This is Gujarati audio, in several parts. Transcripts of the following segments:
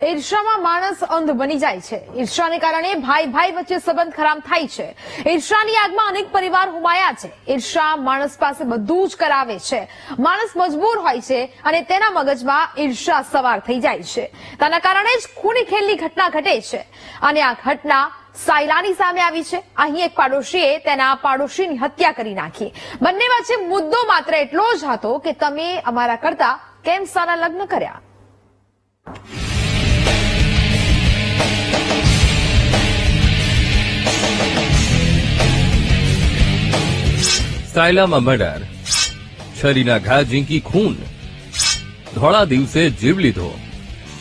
ઈર્ષામાં માણસ અંધ બની જાય છે। ઈર્ષાને કારણે ભાઈ ભાઈ વચ્ચે સંબંધ ખરાબ થાય છે। ઈર્ષાની આગમાં અનેક પરિવાર હુમાયા છે। ઈર્ષા માણસ પાસે બધું જ કરાવે છે। માણસ મજબૂર હોય છે અને તેના મગજમાં ઈર્ષા સવાર થઈ જાય છે। તેના કારણે જ ખૂની ખેલની ઘટના ઘટે છે અને આ ઘટના સાયલાની સામે આવી છે। અહીં એક પાડોશીએ તેના પાડોશીની હત્યા કરી નાખી। બંને વચ્ચે મુદ્દો માત્ર એટલો જ હતો કે તમે અમારા કરતા કેમ સારા લગ્ન કર્યા। સાયલામાં મર્ડર, છરીના ઘા ઝીંકી ખૂન, ધોળા દિવસે જીવ લીધો।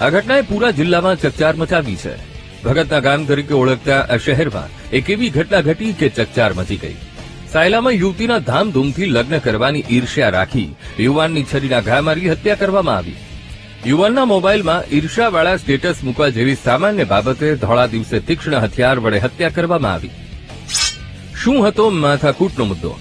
આ ઘટનાએ પૂરા જિલ્લામાં ચકચાર મચાવી છે। ભગતના ગામ તરીકે ઓળખતા આ શહેરમાં એક એવી ઘટના ઘટી કે ચકચાર મચી ગઈ। સાયલામાં યુવતીના ધામધૂમથી લગ્ન કરવાની ઈર્ષ્યા રાખી યુવાનની છરીના ઘા મારી હત્યા કરવામાં આવી। યુવાનના મોબાઈલમાં ઈર્ષ્યાવાળા સ્ટેટસ મૂકવા જેવી સામાન્ય બાબતે ધોળા દિવસે તીક્ષ્ણ હથિયાર વડે હત્યા કરવામાં આવી। શું હતો માથાકૂટનો મુદ્દો?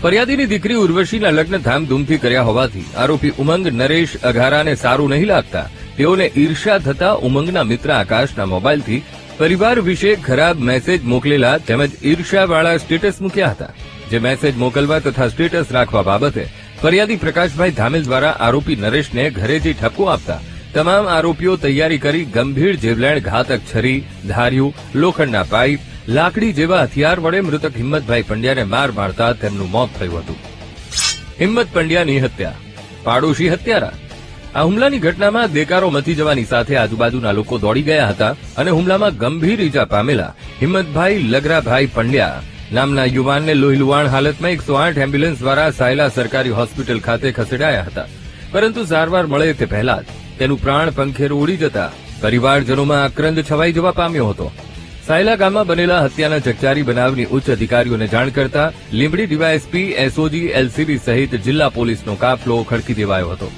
ફરિયાદીની દીકરી ઉર્વશીના લગ્ન ધામધૂમથી કર્યા હોવાથી આરોપી ઉમંગ નરેશ અઘારાને સારું નહીં લાગતા તેઓને ઈર્ષ્યા થતા ઉમંગના મિત્ર આકાશના મોબાઈલથી પરિવાર વિશે ખરાબ મેસેજ મોકલેલા તેમજ ઈર્ષ્યાવાળા સ્ટેટસ મૂક્યા હતા। જે મેસેજ મોકલવા તથા સ્ટેટસ રાખવા બાબતે ફરિયાદી પ્રકાશભાઈ ધામેલ દ્વારા આરોપી નરેશને ઘરેથી ઠપકો આપતા તમામ આરોપીઓ તૈયારી કરી ગંભીર જીવલેણ ઘાતક છરી, ધાર્યું, લોખંડના પાઇપ, લાકડી જેવા હથિયાર વડે મૃતક હિંમતભાઈ પંડ્યાને માર મારતા તેમનું મોત થયું હતું। હિંમત પંડ્યાની હત્યા, પાડોશી હત્યારા। આ હુમલાની ઘટનામાં દેકારો મચી જવાની સાથે આજુબાજુના લોકો દોડી ગયા હતા અને હુમલામાં ગંભીર ઈજા પામેલા હિંમતભાઈ લગરાભાઈ પંડ્યા નામના યુવાનને લોહીલુહાણ હાલતમાં 108 એમ્બ્યુલન્સ દ્વારા સાયલા સરકારી હોસ્પિટલ ખાતે ખસેડાયા હતા। પરંતુ સારવાર મળે તે પહેલા જ તેનું પ્રાણ પંખેરું ઉડી જતા પરિવારજનોમાં આક્રંદ છવાઈ જવા પામ્યો હતો। સાયલા ગામમાં બનેલા હત્યાના ચકચારી બનાવની ઉચ્ચ અધિકારીઓને જાણ કરતા લીંબડી ડીવાયએસપી, એસઓજી, એલસીબી સહિત જિલ્લા પોલીસનો કાફલો ખડકી દેવાયો હતો।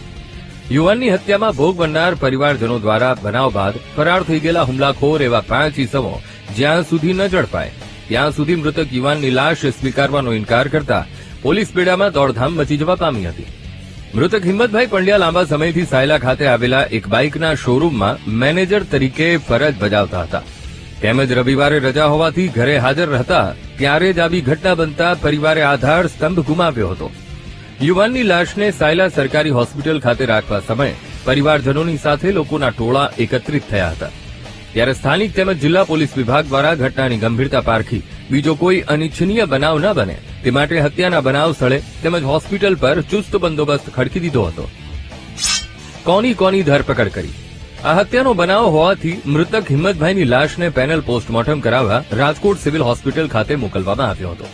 યુવાનની હત્યામાં ભોગ બનનાર પરિવારજનો દ્વારા બનાવ બાદ ફરાર થઈ ગયેલા હુમલાખોર એવા 5 ઈસમો જ્યાં સુધી ન ઝડપાય ત્યાં સુધી મૃતક યુવાનની લાશ સ્વીકારવાનો ઇનકાર કરતા પોલીસ બેડામાં દોડધામ મચી જવા પામી હતી। મૃતક હિંમતભાઈ પંડ્યા લાંબા સમયથી સાયલા ખાતે આવેલા એક બાઇકના શોરૂમમાં મેનેજર તરીકે ફરજ બજાવતા હતા। તેમજ રવિવારે રજા હોવાથી ઘરે હાજર રહેતા ત્યારે જ આવી ઘટના બનતા પરિવારે આધાર સ્તંભ ગુમાવ્યો હતો। યુવાનની લાશને સાયલા સરકારી હોસ્પિટલ ખાતે રાખવા સમયે પરિવારજનોની સાથે લોકોના ટોળા એકત્રિત થયા હતા। ત્યારે સ્થાનિક તેમજ જિલ્લા પોલીસ વિભાગ દ્વારા ઘટનાની ગંભીરતા પારખી બીજો કોઈ અનિચ્છનીય બનાવ ન બને તે માટે હત્યાના બનાવ સ્થળે તેમજ હોસ્પિટલ પર ચુસ્ત બંદોબસ્ત ખડકી દીધો હતો। કોની ધરપકડ કરી? આ હત્યાનો બનાવ હોવાથી મૃતક હિંમતભાઈની લાશને પેનલ પોસ્ટમોર્ટમ કરાવવા રાજકોટ સિવિલ હોસ્પિટલ ખાતે મોકલવામાં આવ્યો હતો।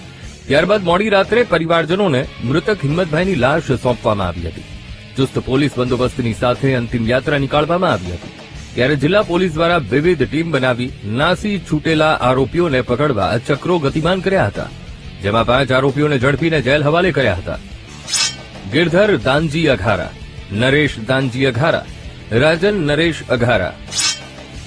ત્યારબાદ મોડી રાત્રે પરિવારજનોને મૃતક હિંમતભાઈની લાશ સોંપવામાં આવી હતી। ચુસ્ત પોલીસ બંદોબસ્તની સાથે અંતિમ યાત્રા નીકાળવામાં આવી હતી। ત્યારે જિલ્લા પોલીસ દ્વારા વિવિધ ટીમ બનાવી નાસી છૂટેલા આરોપીઓને પકડવા ચક્રો ગતિમાન કર્યા હતા, જેમાં 5 આરોપીઓને ઝડપીને જેલ હવાલે કર્યા હતા। ગિરધર દાનજી અઘારા, નરેશ દાનજી અઘારા, રાજન નરેશ અઘારા,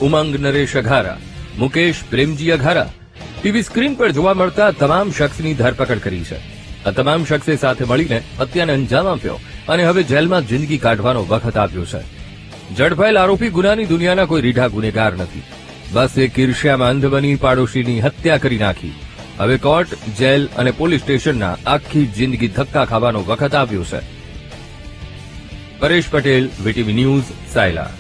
ઉમંગ નરેશ અઘારા, મુકેશ પ્રેમજી અઘારા ટીવી સ્ક્રીન પર જોવા મળતા તમામ શખ્સની ધરપકડ કરી છે। આ તમામ શખ્સે સાથે મળીને હત્યાને અંજામ આપ્યો અને હવે જેલમાં જિંદગી કાઢવાનો વખત આવ્યો છે। ઝડપાયેલ આરોપી ગુનાની દુનિયાના કોઈ રીઢા ગુનેગાર નથી, બસ એક ઈર્ષ્યામાં અંધ બની પાડોશીની હત્યા કરી નાખી। હવે કોર્ટ, જેલ અને પોલીસ સ્ટેશનના આખી જિંદગી ધક્કા ખાવાનો વખત આવ્યો છે। Paresh Patel, VTV news, Sayla.